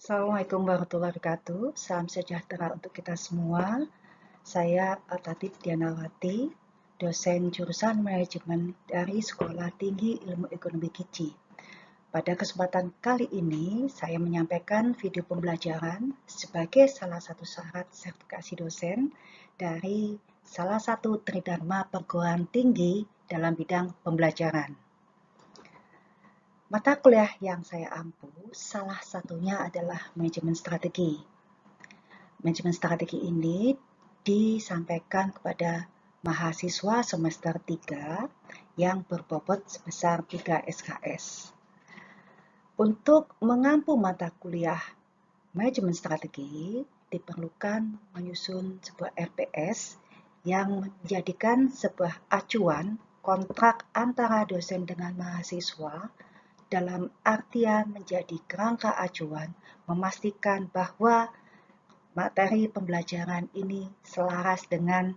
Assalamualaikum warahmatullahi wabarakatuh. Salam sejahtera untuk kita semua. Saya Tatit Dianawati, dosen jurusan manajemen dari Sekolah Tinggi Ilmu Ekonomi KICI. Pada kesempatan kali ini, saya menyampaikan video pembelajaran sebagai salah satu syarat sertifikasi dosen dari salah satu tridharma perguruan tinggi dalam bidang pembelajaran. Mata kuliah yang saya ampu, salah satunya adalah manajemen strategi. Manajemen strategi ini disampaikan kepada mahasiswa semester 3 yang berbobot sebesar 3 SKS. Untuk mengampu mata kuliah manajemen strategi, diperlukan menyusun sebuah RPS yang menjadikan sebuah acuan kontrak antara dosen dengan mahasiswa dalam artian menjadi kerangka acuan memastikan bahwa materi pembelajaran ini selaras dengan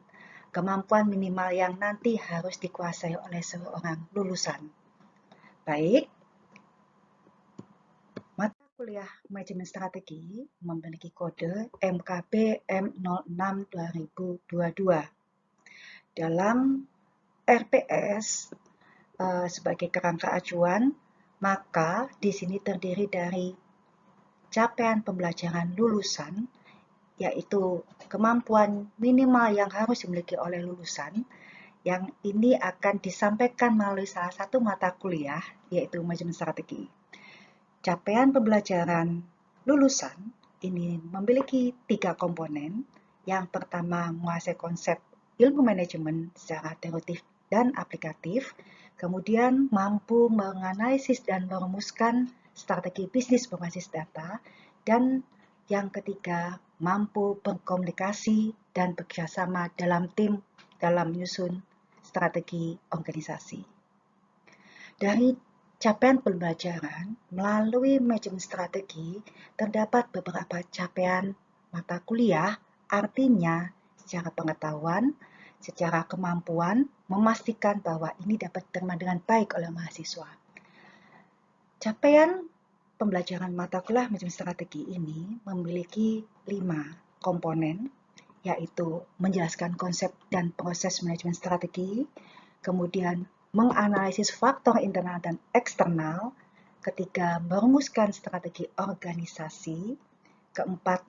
kemampuan minimal yang nanti harus dikuasai oleh seorang lulusan. Baik, mata kuliah manajemen strategi memiliki kode MKB M06-2022. Dalam RPS sebagai kerangka acuan, maka di sini terdiri dari capaian pembelajaran lulusan, yaitu kemampuan minimal yang harus dimiliki oleh lulusan, yang ini akan disampaikan melalui salah satu mata kuliah, yaitu manajemen strategi. Capaian pembelajaran lulusan ini memiliki 3 komponen. Yang pertama, menguasai konsep ilmu manajemen secara teoritif dan aplikatif, kemudian mampu menganalisis dan merumuskan strategi bisnis berbasis data, dan yang ketiga, mampu berkomunikasi dan bekerjasama dalam tim dalam menyusun strategi organisasi. Dari capaian pembelajaran melalui manajemen strategi terdapat beberapa capaian mata kuliah, artinya secara pengetahuan, secara kemampuan, memastikan bahwa ini dapat diterima dengan baik oleh mahasiswa. Capaian pembelajaran mata kuliah manajemen strategi ini memiliki 5 komponen, yaitu menjelaskan konsep dan proses manajemen strategi, kemudian menganalisis faktor internal dan eksternal, ketiga, merumuskan strategi organisasi, keempat,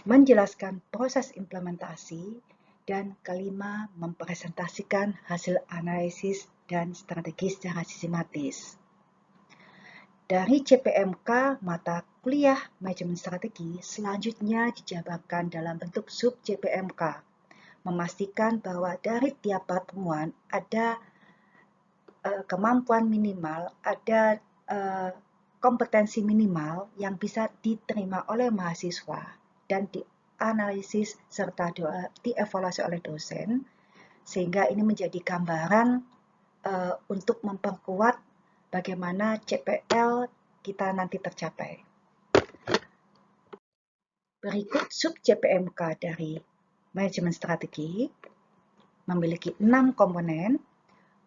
menjelaskan proses implementasi, dan kelima, mempresentasikan hasil analisis dan strategi secara sistematis. Dari CPMK, mata kuliah manajemen strategi selanjutnya dijabarkan dalam bentuk sub CPMK, memastikan bahwa dari tiap pertemuan ada kemampuan minimal, ada kompetensi minimal yang bisa diterima oleh mahasiswa dan dianalisis serta dievaluasi oleh dosen, sehingga ini menjadi gambaran untuk memperkuat bagaimana CPL kita nanti tercapai. Berikut sub CPMK dari manajemen strategi memiliki 6 komponen,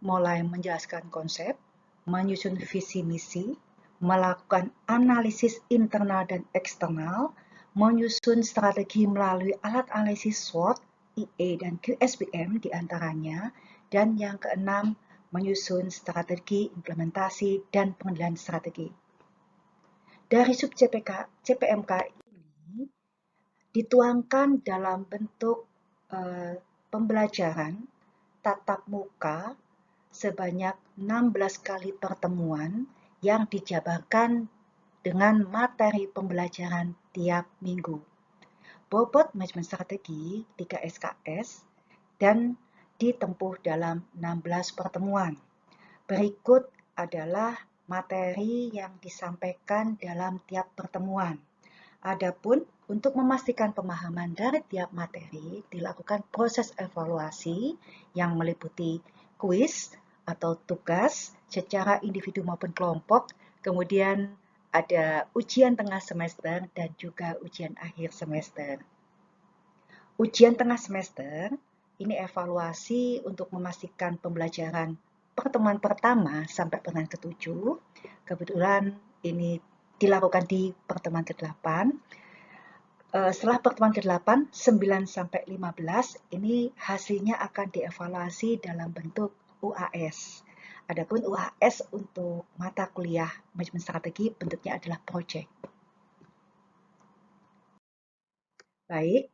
mulai menjelaskan konsep, menyusun visi misi, melakukan analisis internal dan eksternal, menyusun strategi melalui alat analisis SWOT, IA, dan QSBM diantaranya, dan yang keenam, menyusun strategi implementasi dan pengendalian strategi. Dari sub CPMK ini dituangkan dalam bentuk pembelajaran tatap muka sebanyak 16 kali pertemuan yang dijabarkan dengan materi pembelajaran tiap minggu. Bobot manajemen strategi 3 SKS dan ditempuh dalam 16 pertemuan. Berikut adalah materi yang disampaikan dalam tiap pertemuan. Adapun untuk memastikan pemahaman dari tiap materi, dilakukan proses evaluasi yang meliputi kuis atau tugas secara individu maupun kelompok, kemudian ada ujian tengah semester dan juga ujian akhir semester. Ujian tengah semester ini evaluasi untuk memastikan pembelajaran pertemuan pertama sampai pertemuan ke-7. Kebetulan ini dilakukan di pertemuan ke-8. Setelah pertemuan ke-8, 9-15 ini hasilnya akan dievaluasi dalam bentuk UAS. Adapun UAS untuk mata kuliah manajemen strategi bentuknya adalah project. Baik,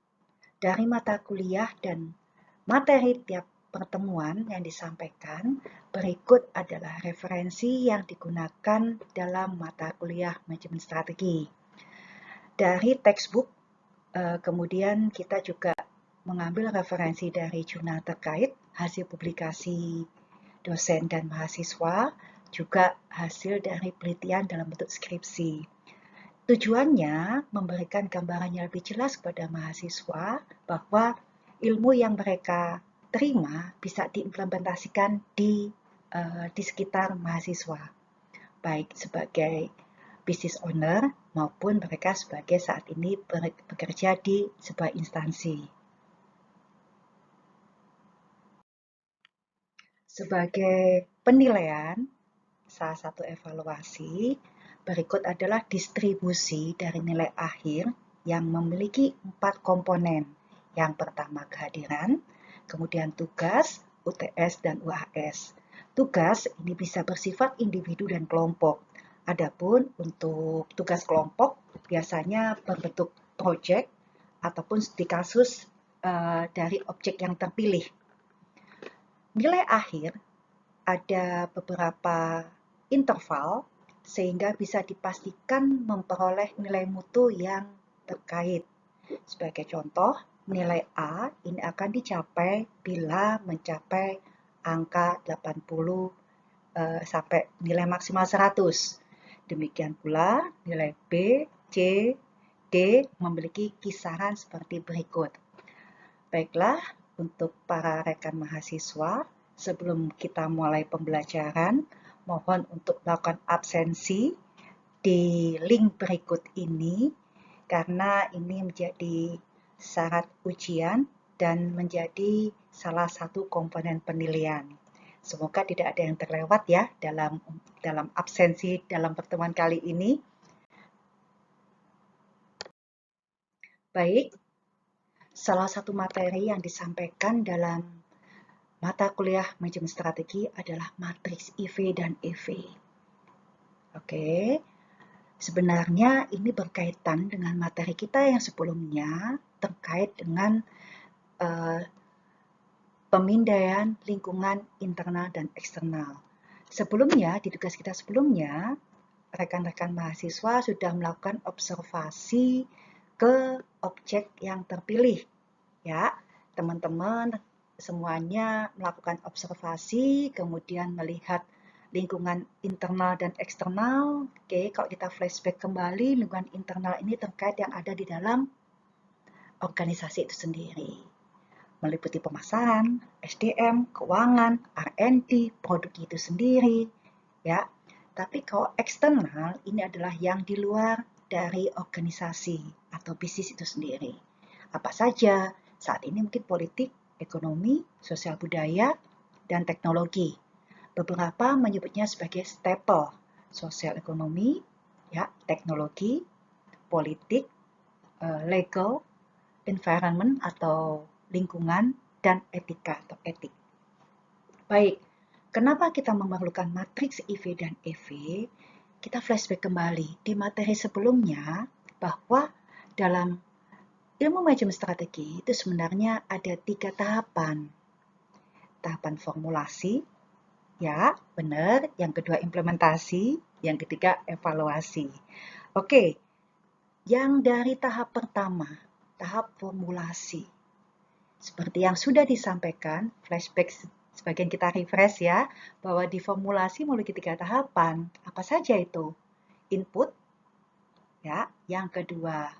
dari mata kuliah dan materi tiap pertemuan yang disampaikan, berikut adalah referensi yang digunakan dalam mata kuliah manajemen strategi. Dari textbook, kemudian kita juga mengambil referensi dari jurnal terkait, hasil publikasi dosen dan mahasiswa, juga hasil dari penelitian dalam bentuk skripsi. Tujuannya memberikan gambaran yang lebih jelas kepada mahasiswa bahwa ilmu yang mereka terima bisa diimplementasikan di sekitar mahasiswa, baik sebagai business owner maupun mereka sebagai saat ini bekerja di sebuah instansi. Sebagai penilaian, salah satu evaluasi, berikut adalah distribusi dari nilai akhir yang memiliki 4 komponen. Yang pertama kehadiran, kemudian tugas, UTS, dan UAS. Tugas ini bisa bersifat individu dan kelompok. Adapun untuk tugas kelompok biasanya berbentuk project ataupun di kasus dari objek yang terpilih. Nilai akhir ada beberapa interval sehingga bisa dipastikan memperoleh nilai mutu yang terkait. Sebagai contoh, nilai A ini akan dicapai bila mencapai angka 80 sampai nilai maksimal 100. Demikian pula nilai B, C, D memiliki kisaran seperti berikut. Baiklah, untuk para rekan mahasiswa, sebelum kita mulai pembelajaran, mohon untuk melakukan absensi di link berikut ini, karena ini menjadi syarat ujian dan menjadi salah satu komponen penilaian. Semoga tidak ada yang terlewat ya dalam absensi dalam pertemuan kali ini. Baik, salah satu materi yang disampaikan dalam mata kuliah manajemen strategi adalah matriks IV dan EV. Oke, sebenarnya ini berkaitan dengan materi kita yang sebelumnya terkait dengan pemindaian lingkungan internal dan eksternal. Sebelumnya, di tugas kita sebelumnya, rekan-rekan mahasiswa sudah melakukan observasi ke objek yang terpilih. Ya, teman-teman semuanya melakukan observasi, kemudian melihat lingkungan internal dan eksternal. Oke, kalau kita flashback kembali, lingkungan internal ini terkait yang ada di dalam organisasi itu sendiri. Meliputi pemasaran, SDM, keuangan, R&D, produk itu sendiri. Ya, tapi kalau eksternal ini adalah yang di luar dari organisasi atau bisnis itu sendiri. Apa saja? Saat ini mungkin politik, ekonomi, sosial budaya, dan teknologi. Beberapa menyebutnya sebagai staple, sosial ekonomi, ya, teknologi, politik, legal, environment atau lingkungan, dan etika atau etik. Baik, kenapa kita memerlukan matriks IV dan EV? Kita flashback kembali di materi sebelumnya bahwa dalam ilmu manajemen strategi itu sebenarnya ada 3 tahapan. Tahapan formulasi, ya benar. Yang kedua implementasi, yang ketiga evaluasi. Oke, yang dari tahap pertama, tahap formulasi. Seperti yang sudah disampaikan, flashback sebagian kita refresh ya, bahwa di formulasi memiliki 3 tahapan. Apa saja itu? Input, ya. Yang kedua,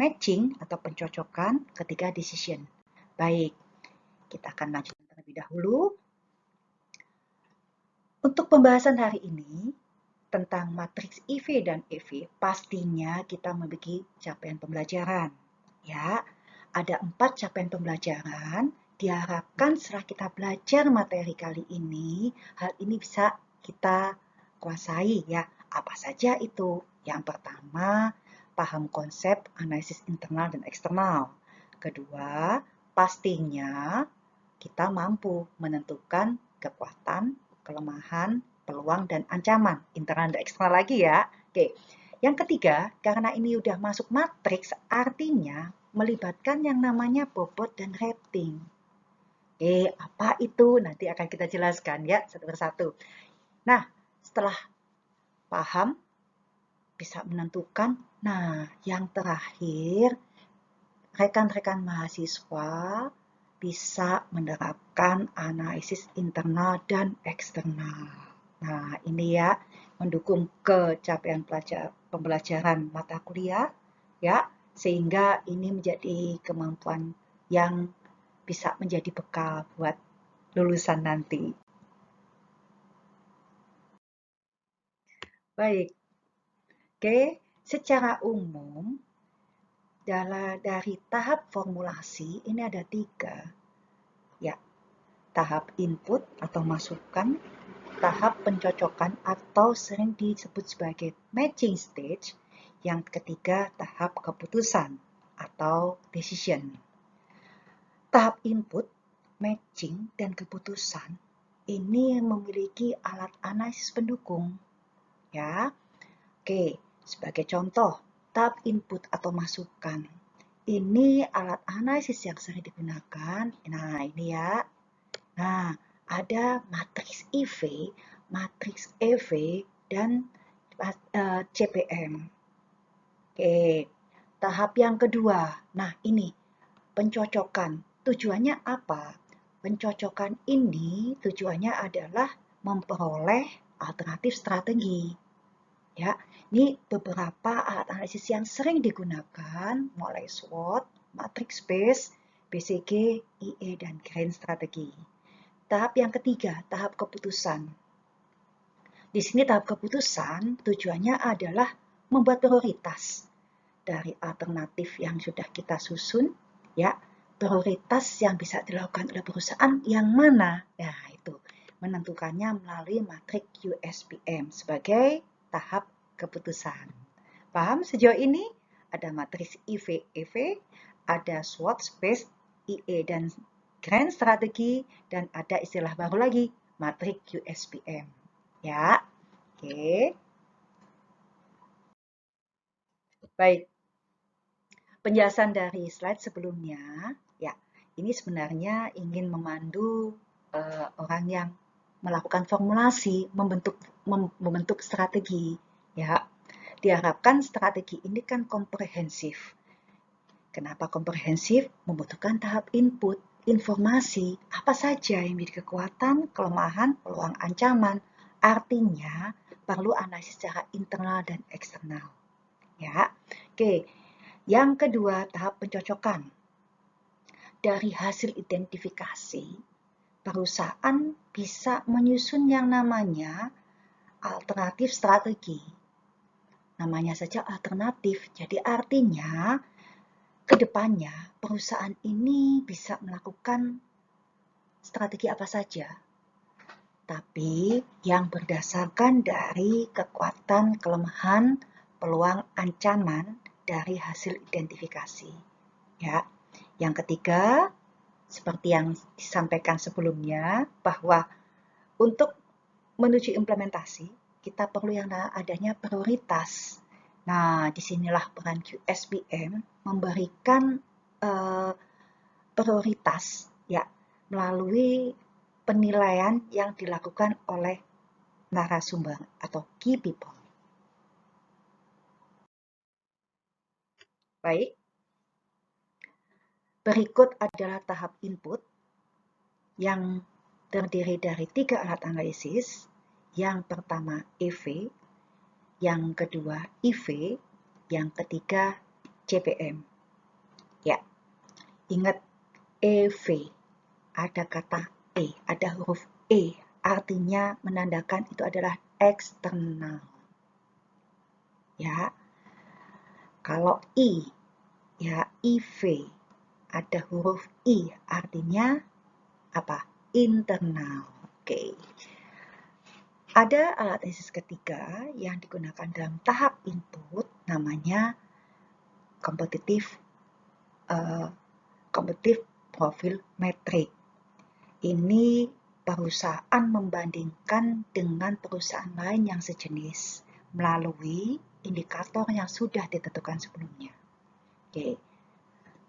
matching atau pencocokan, ketiga decision. Baik, kita akan lanjutkan terlebih dahulu. Untuk pembahasan hari ini tentang matriks IV dan EV, pastinya kita memiliki capaian pembelajaran. Ya, ada 4 capaian pembelajaran. Diharapkan setelah kita belajar materi kali ini, hal ini bisa kita kuasai ya. Apa saja itu? Yang pertama, paham konsep analisis internal dan eksternal. Kedua, pastinya kita mampu menentukan kekuatan, kelemahan, peluang, dan ancaman. Internal dan eksternal lagi ya. Oke. Yang ketiga, karena ini udah masuk matriks, artinya melibatkan yang namanya bobot dan rating. Oke, apa itu? Nanti akan kita jelaskan ya, satu persatu. Nah, setelah paham, bisa menentukan. Nah, yang terakhir, rekan-rekan mahasiswa bisa menerapkan analisis internal dan eksternal. Nah, ini ya, mendukung capaian pembelajaran mata kuliah, ya, sehingga ini menjadi kemampuan yang bisa menjadi bekal buat lulusan nanti. Baik, oke, secara umum, dari tahap formulasi ini ada 3, ya, tahap input atau masukan, tahap pencocokan atau sering disebut sebagai matching stage, yang ketiga tahap keputusan atau decision. Tahap input, matching, dan keputusan ini memiliki alat analisis pendukung. Ya, oke, sebagai contoh, tahap input atau masukan. Ini alat analisis yang sering digunakan. Nah, ini ya. Nah, ada matriks IV, matriks EV, dan CPM. Oke, tahap yang kedua. Nah, ini pencocokan. Tujuannya apa? Pencocokan ini tujuannya adalah memperoleh alternatif strategi. Ya, ini beberapa alat analisis yang sering digunakan, mulai SWOT, matrix space, BCG, IE, dan grand strategi. Tahap yang ketiga, tahap keputusan. Di sini tahap keputusan tujuannya adalah membuat prioritas dari alternatif yang sudah kita susun, ya, prioritas yang bisa dilakukan oleh perusahaan yang mana. Nah, itu menentukannya melalui matriks USPM sebagai tahap keputusan. Paham sejauh ini? Ada matriks IV-EV, ada SWOT, space, IE, dan grand strategi, dan ada istilah baru lagi, matriks USPM. Ya, oke. Baik, penjelasan dari slide sebelumnya, ya, ini sebenarnya ingin memandu orang yang melakukan formulasi, membentuk strategi, ya. Diharapkan strategi ini kan komprehensif. Kenapa komprehensif? Membutuhkan tahap input, informasi, apa saja yang menjadi kekuatan, kelemahan, peluang, ancaman. Artinya, perlu analisis secara internal dan eksternal. Ya, oke. Yang kedua, tahap pencocokan. Dari hasil identifikasi, perusahaan bisa menyusun yang namanya alternatif strategi. Namanya saja alternatif, jadi artinya ke depannya perusahaan ini bisa melakukan strategi apa saja, tapi yang berdasarkan dari kekuatan, kelemahan, peluang, ancaman dari hasil identifikasi. Ya, yang ketiga, seperti yang disampaikan sebelumnya, bahwa untuk menuju implementasi, kita perlu yang adanya prioritas. Nah, disinilah peran QSBM memberikan prioritas, ya, melalui penilaian yang dilakukan oleh narasumber atau key people. Baik, berikut adalah tahap input yang terdiri dari 3 alat analisis. Yang pertama EV, yang kedua IV, yang ketiga CPM. Ya, ingat EV, ada kata E, ada huruf E, artinya menandakan itu adalah eksternal. Ya, kalau I, ya IV, ada huruf I, artinya apa? Internal. Oke. Ada alat analisis ketiga yang digunakan dalam tahap input, namanya kompetitif profil metrik. Ini perusahaan membandingkan dengan perusahaan lain yang sejenis melalui indikator yang sudah ditentukan sebelumnya. Oke,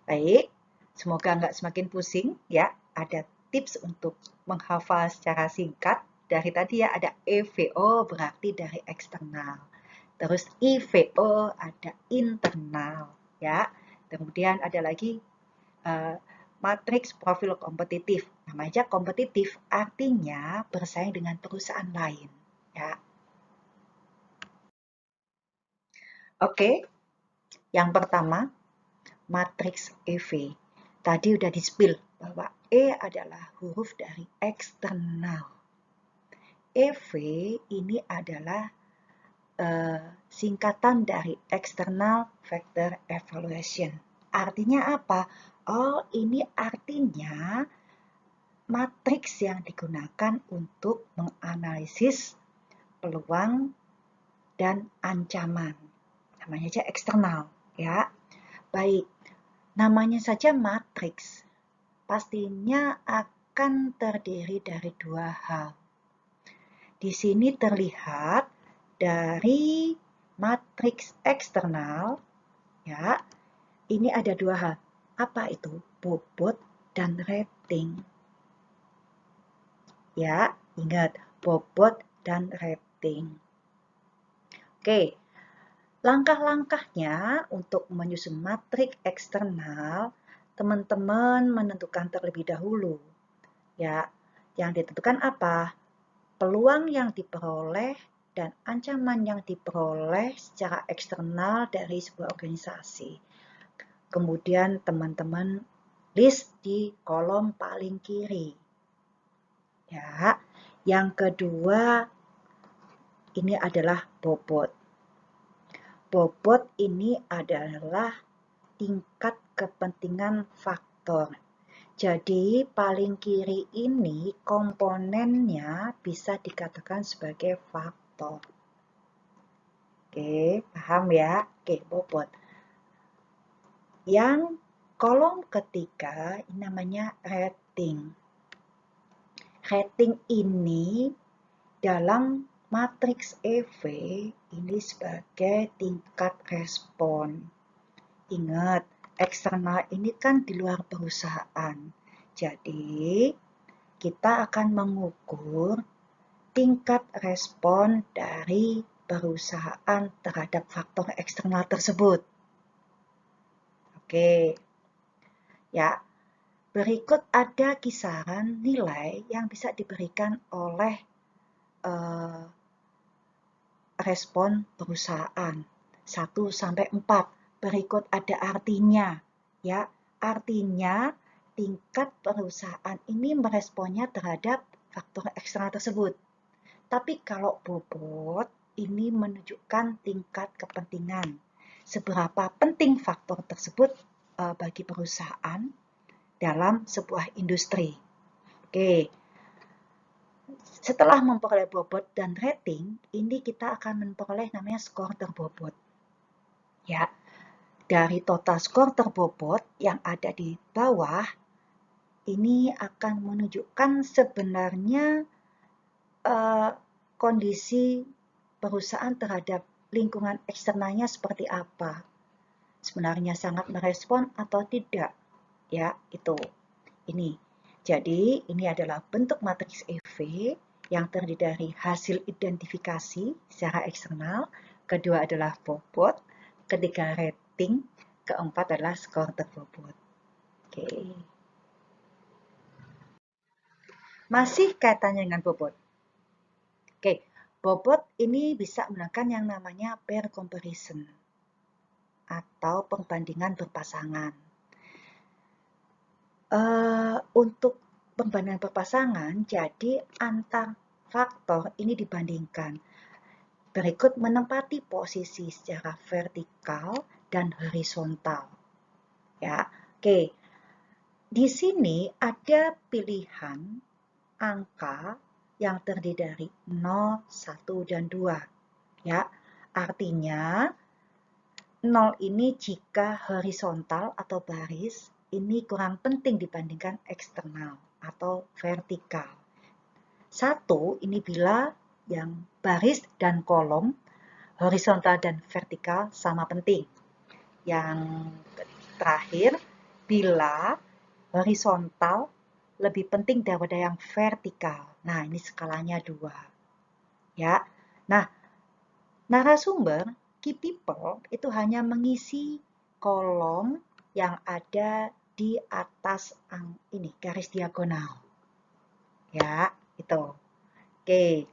baik. Semoga nggak semakin pusing ya. Ada tips untuk menghafal secara singkat. Dari tadi ya ada EVO berarti dari eksternal. Terus IVO ada internal ya. Kemudian ada lagi matriks profil kompetitif. Namanya kompetitif artinya bersaing dengan perusahaan lain ya. Oke, yang pertama matriks EV. Tadi udah di-spill bahwa E adalah huruf dari eksternal. EV ini adalah singkatan dari External Factor Evaluation. Artinya apa? Oh, ini artinya matriks yang digunakan untuk menganalisis peluang dan ancaman. Namanya aja eksternal, ya. Baik, namanya saja matriks. Pastinya akan terdiri dari dua hal. Di sini terlihat dari matriks eksternal, ya, ini ada dua hal. Apa itu? Bobot dan rating. Ya, ingat, bobot dan rating. Oke, langkah-langkahnya untuk menyusun matriks eksternal, teman-teman menentukan terlebih dahulu. Ya, yang ditentukan apa? Peluang yang diperoleh dan ancaman yang diperoleh secara eksternal dari sebuah organisasi. Kemudian teman-teman list di kolom paling kiri. Ya, yang kedua ini adalah bobot. Bobot ini adalah tingkat kepentingan faktor. Jadi paling kiri ini komponennya bisa dikatakan sebagai faktor. Oke, paham ya? Oke, bobot. Yang kolom ketiga ini namanya rating. Rating ini dalam matriks EV ini sebagai tingkat respon. Ingat, eksternal ini kan di luar perusahaan. Jadi, kita akan mengukur tingkat respon dari perusahaan terhadap faktor eksternal tersebut. Oke, ya. Berikut ada kisaran nilai yang bisa diberikan oleh respon perusahaan 1 sampai 4. Berikut ada artinya, ya. Artinya tingkat perusahaan ini meresponnya terhadap faktor eksternal tersebut. Tapi kalau bobot ini menunjukkan tingkat kepentingan. Seberapa penting faktor tersebut bagi perusahaan dalam sebuah industri. Oke. Setelah memperoleh bobot dan rating, ini kita akan memperoleh namanya skor terbobot. Ya, dari total skor terbobot yang ada di bawah, ini akan menunjukkan sebenarnya kondisi perusahaan terhadap lingkungan eksternalnya seperti apa. Sebenarnya sangat merespon atau tidak. Ya, itu. Ini. Jadi, ini adalah bentuk matriks EV yang terdiri dari hasil identifikasi secara eksternal, kedua adalah bobot, ketiga rating, keempat adalah skor terbobot. Oke. Masih kaitannya dengan bobot. Oke, bobot ini bisa menggunakan yang namanya pair comparison atau perbandingan berpasangan. Untuk perbandingan berpasangan, jadi antar faktor ini dibandingkan. Berikut menempati posisi secara vertikal dan horizontal. Ya, oke. Di sini ada pilihan angka yang terdiri dari 0, 1, dan 2. Ya, artinya 0 ini jika horizontal atau baris, ini kurang penting dibandingkan eksternal atau vertikal. 1 ini bila yang baris dan kolom, horizontal dan vertikal sama penting. Yang terakhir, bila horizontal lebih penting daripada yang vertikal. Nah, ini skalanya 2. Ya. Nah, narasumber key people itu hanya mengisi kolom yang ada di atas ini garis diagonal. Ya, itu. Oke.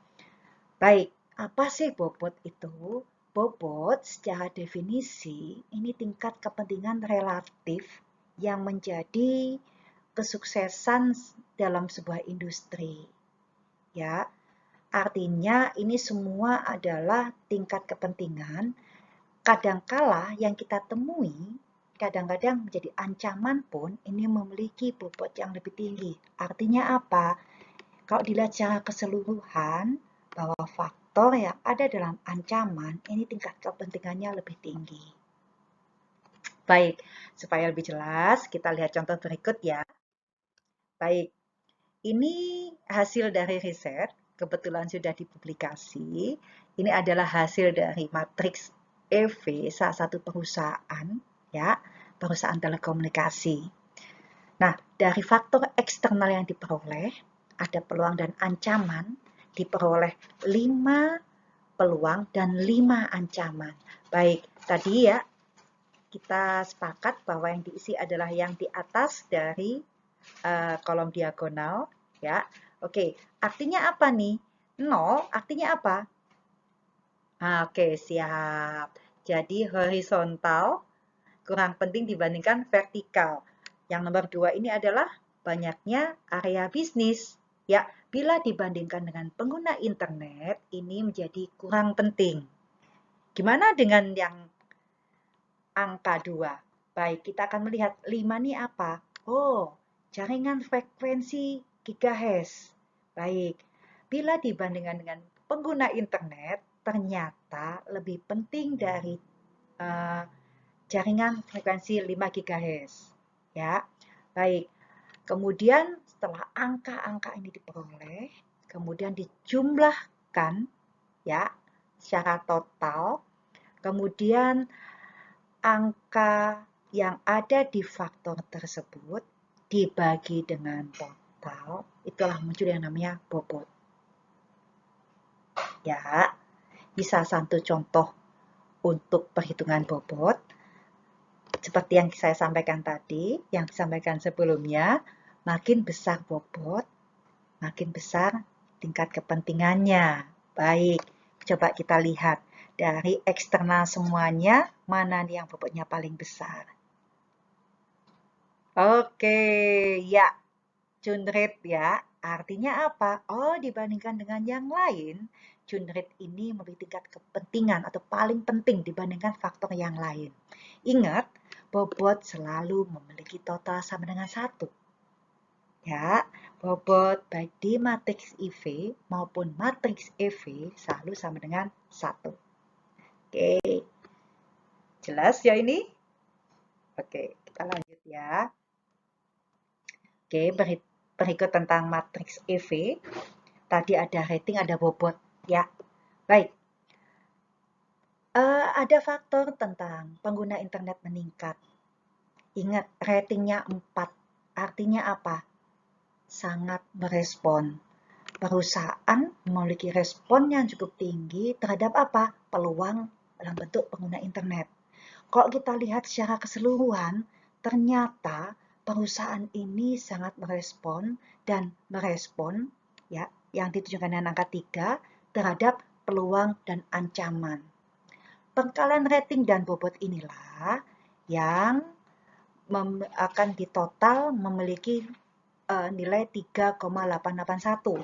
Baik, apa sih bobot itu? Bobot secara definisi ini tingkat kepentingan relatif yang menjadi kesuksesan dalam sebuah industri. Ya, artinya ini semua adalah tingkat kepentingan. Kadangkala yang kita temui kadang-kadang menjadi ancaman pun ini memiliki bobot yang lebih tinggi. Artinya apa? Kalau dilihat secara keseluruhan bahwa faktor yang ada dalam ancaman ini tingkat kepentingannya lebih tinggi. Baik, supaya lebih jelas kita lihat contoh berikut ya. Baik, ini hasil dari riset, kebetulan sudah dipublikasi. Ini adalah hasil dari matriks EV, salah satu perusahaan, ya, perusahaan telekomunikasi. Nah, dari faktor eksternal yang diperoleh, ada peluang dan ancaman, diperoleh 5 peluang dan 5 ancaman. Baik, tadi ya, kita sepakat bahwa yang diisi adalah yang di atas dari kolom diagonal, ya. Oke, artinya apa nih? 0 artinya apa? Oke, siap. Jadi horizontal kurang penting dibandingkan vertikal. Yang nomor 2 ini adalah banyaknya area bisnis. Ya, bila dibandingkan dengan pengguna internet, ini menjadi kurang penting. Gimana dengan yang angka 2? Baik, kita akan melihat 5 ini apa? Oh, jaringan frekuensi gigahertz. Baik, bila dibandingkan dengan pengguna internet, ternyata lebih penting dari jaringan frekuensi 5 GHz. Ya, baik. Kemudian setelah angka-angka ini diperoleh, kemudian dijumlahkan ya secara total, kemudian angka yang ada di faktor tersebut dibagi dengan total, itulah muncul yang namanya bobot. Ya, bisa satu contoh untuk perhitungan bobot. Seperti yang saya sampaikan tadi, yang disampaikan sebelumnya, makin besar bobot, makin besar tingkat kepentingannya. Baik, coba kita lihat. Dari eksternal semuanya, mana nih yang bobotnya paling besar? Oke, ya, churn rate ya. Artinya apa? Oh, dibandingkan dengan yang lain, churn rate ini memiliki tingkat kepentingan atau paling penting dibandingkan faktor yang lain. Ingat, bobot selalu memiliki total sama dengan 1. Ya, bobot baik di matriks IV maupun matriks EV selalu sama dengan 1. Oke, jelas ya ini? Oke, kita lanjut ya. Oke, berikut tentang matriks EV. Tadi ada rating, ada bobot. Ya, baik. Ada faktor tentang pengguna internet meningkat. Ingat, ratingnya 4. Artinya apa? Sangat merespon. Perusahaan memiliki respon yang cukup tinggi terhadap apa? Peluang dalam bentuk pengguna internet. Kalau kita lihat secara keseluruhan, ternyata perusahaan ini sangat merespon ya, yang ditunjukkan dengan angka 3 terhadap peluang dan ancaman. Pengkalian rating dan bobot inilah yang akan ditotal memiliki nilai 3,881.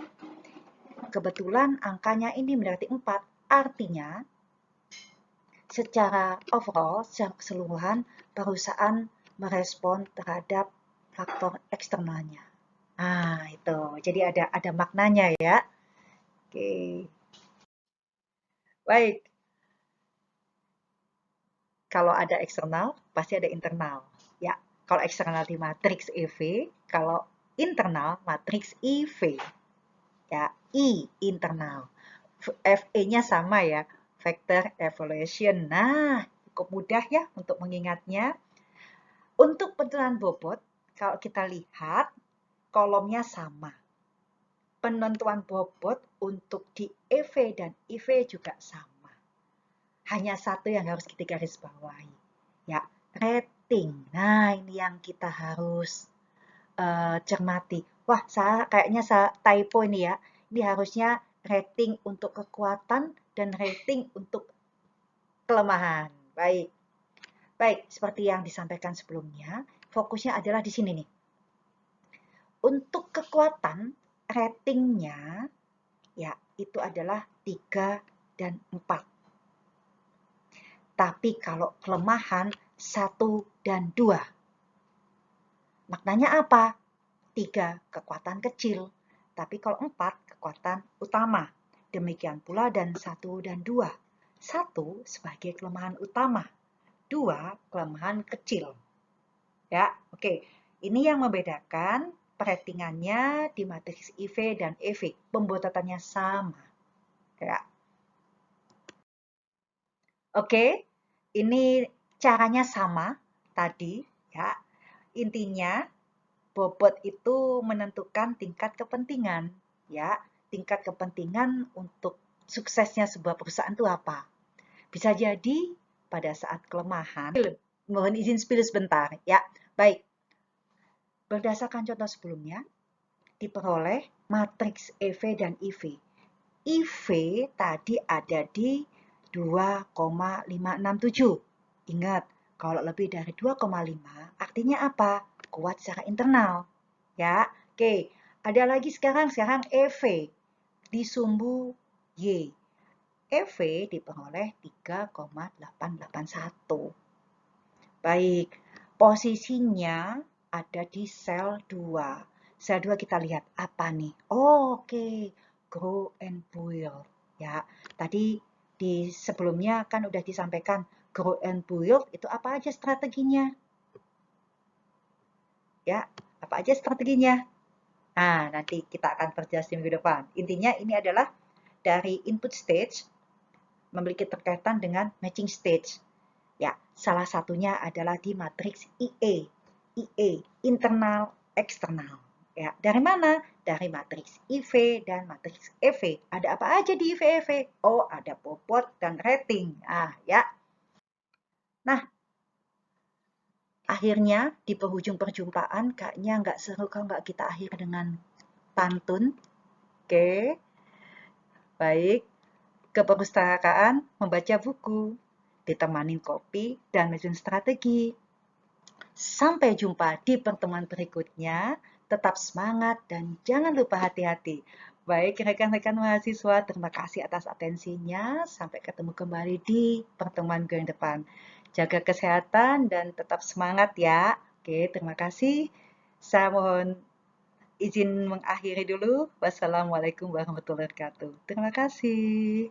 Kebetulan angkanya ini mendekati 4, artinya secara overall, secara keseluruhan, perusahaan merespon terhadap faktor eksternalnya. Nah, itu. Jadi ada maknanya ya. Oke, baik. Kalau ada eksternal, pasti ada internal. Ya, kalau eksternal di matriks EV, kalau internal matriks IV. Ya, I internal. FE-nya sama ya, vector evaluation. Nah, cukup mudah ya untuk mengingatnya. Untuk penentuan bobot, kalau kita lihat kolomnya sama. Penentuan bobot untuk di EV dan IV juga sama. Hanya satu yang harus kita garis bawahi. Ya, rating. Nah, ini yang kita harus cermati. Wah, kayaknya saya typo ini ya. Ini harusnya rating untuk kekuatan dan rating untuk kelemahan. Baik. Baik, seperti yang disampaikan sebelumnya, fokusnya adalah di sini nih. Untuk kekuatan, ratingnya ya itu adalah 3 dan 4. Tapi kalau kelemahan 1 dan 2. Maknanya apa? 3 kekuatan kecil, tapi kalau 4 kekuatan utama. Demikian pula dan 1 dan 2. 1 sebagai kelemahan utama, 2 kelemahan kecil. Ya, oke. Ini yang membedakan peratingannya di matriks IV dan EV. Pembuatannya sama. Ya. Oke, ini caranya sama tadi ya. Intinya bobot itu menentukan tingkat kepentingan ya. Tingkat kepentingan untuk suksesnya sebuah perusahaan itu apa? Bisa jadi pada saat kelemahan. Mohon izin spill sebentar ya. Baik. Berdasarkan contoh sebelumnya, diperoleh matriks EV dan IV. IV tadi ada di 2,567. Ingat, kalau lebih dari 2,5 artinya apa? Kuat secara internal. Ya, oke. Ada lagi sekarang EV di sumbu Y. EV diperoleh 3,881. Baik, posisinya ada di sel 2. Sel 2 kita lihat apa nih? Oh, oke, grow and build. Ya, tadi di sebelumnya kan udah disampaikan grow and build itu apa aja strateginya? Ya, apa aja strateginya? Nah, nanti kita akan perjelas di minggu depan. Intinya ini adalah dari input stage memiliki terkaitan dengan matching stage. Ya, salah satunya adalah di matriks IE. IE, internal, eksternal. Ya, dari mana? Dari matriks IV dan matriks EV. Ada apa aja di IV EV? Oh, ada bobot dan rating. Ah, ya. Nah, akhirnya di penghujung perjumpaan kayaknya nggak seru kalau nggak kita akhir dengan pantun. Oke, baik. Keperpustakaan membaca buku, ditemani kopi dan menyusun strategi. Sampai jumpa di pertemuan berikutnya. Tetap semangat dan jangan lupa hati-hati. Baik rekan-rekan mahasiswa, terima kasih atas atensinya. Sampai ketemu kembali di pertemuan yang depan. Jaga kesehatan dan tetap semangat ya. Oke, terima kasih. Saya mohon izin mengakhiri dulu. Wassalamualaikum warahmatullahi wabarakatuh. Terima kasih.